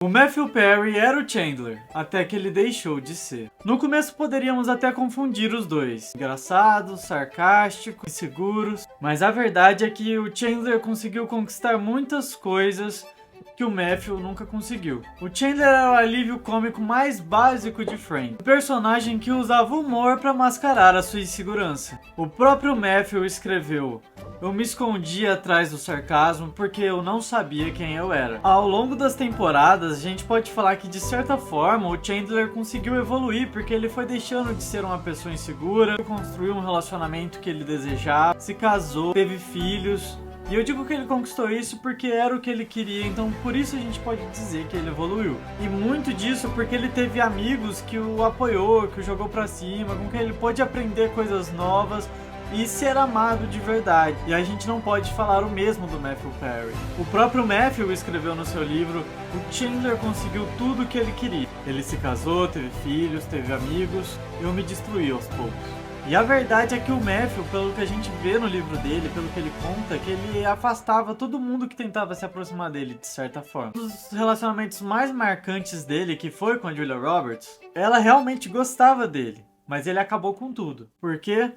O Matthew Perry era o Chandler, até que ele deixou de ser. No começo poderíamos até confundir os dois, engraçados, sarcásticos, inseguros, mas a verdade é que o Chandler conseguiu conquistar muitas coisas que o Matthew nunca conseguiu. O Chandler era o alívio cômico mais básico de Friends, um personagem que usava humor para mascarar a sua insegurança. O próprio Matthew escreveu: "Eu me escondi atrás do sarcasmo porque eu não sabia quem eu era." Ao longo das temporadas, a gente pode falar que de certa forma o Chandler conseguiu evoluir porque ele foi deixando de ser uma pessoa insegura, construiu um relacionamento que ele desejava, se casou, teve filhos. E eu digo que ele conquistou isso porque era o que ele queria, então por isso a gente pode dizer que ele evoluiu. E muito disso porque ele teve amigos que o apoiou, que o jogou pra cima, com quem ele pôde aprender coisas novas e ser amado de verdade. E a gente não pode falar o mesmo do Matthew Perry. O próprio Matthew escreveu no seu livro: "O Chandler conseguiu tudo o que ele queria. Ele se casou, teve filhos, teve amigos, eu me destruí aos poucos." E a verdade é que o Matthew, pelo que a gente vê no livro dele, pelo que ele conta, que ele afastava todo mundo que tentava se aproximar dele, de certa forma. Um dos relacionamentos mais marcantes dele, que foi com a Julia Roberts, ela realmente gostava dele, mas ele acabou com tudo. Por quê?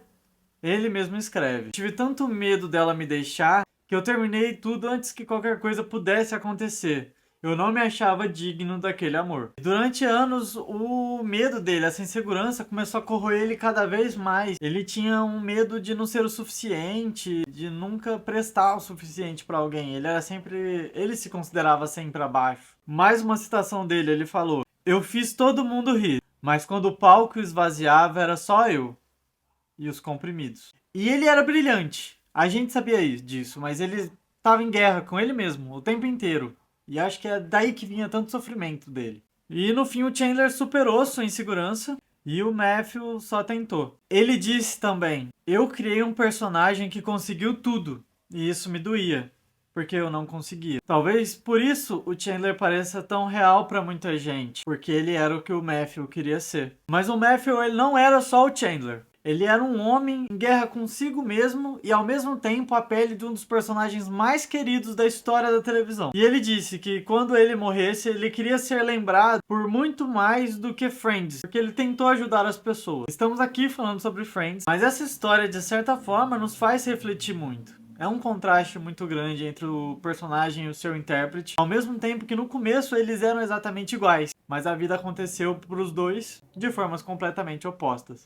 Ele mesmo escreve: "Tive tanto medo dela me deixar que eu terminei tudo antes que qualquer coisa pudesse acontecer. Eu não me achava digno daquele amor." Durante anos, o medo dele, essa insegurança, começou a corroer ele cada vez mais. Ele tinha um medo de não ser o suficiente, de nunca prestar o suficiente pra alguém. Ele se considerava sempre abaixo. Mais uma citação dele, ele falou: "Eu fiz todo mundo rir, mas quando o palco esvaziava era só eu e os comprimidos." E ele era brilhante. A gente sabia disso, mas ele estava em guerra com ele mesmo o tempo inteiro. E acho que é daí que vinha tanto sofrimento dele. E no fim o Chandler superou sua insegurança e o Matthew só tentou. Ele disse também: "Eu criei um personagem que conseguiu tudo e isso me doía, porque eu não conseguia." Talvez por isso o Chandler pareça tão real pra muita gente, porque ele era o que o Matthew queria ser. Mas o Matthew, ele não era só o Chandler. Ele era um homem em guerra consigo mesmo e ao mesmo tempo a pele de um dos personagens mais queridos da história da televisão. E ele disse que quando ele morresse, ele queria ser lembrado por muito mais do que Friends, porque ele tentou ajudar as pessoas. Estamos aqui falando sobre Friends, mas essa história de certa forma nos faz refletir muito. É um contraste muito grande entre o personagem e o seu intérprete, ao mesmo tempo que no começo eles eram exatamente iguais, mas a vida aconteceu para os dois de formas completamente opostas.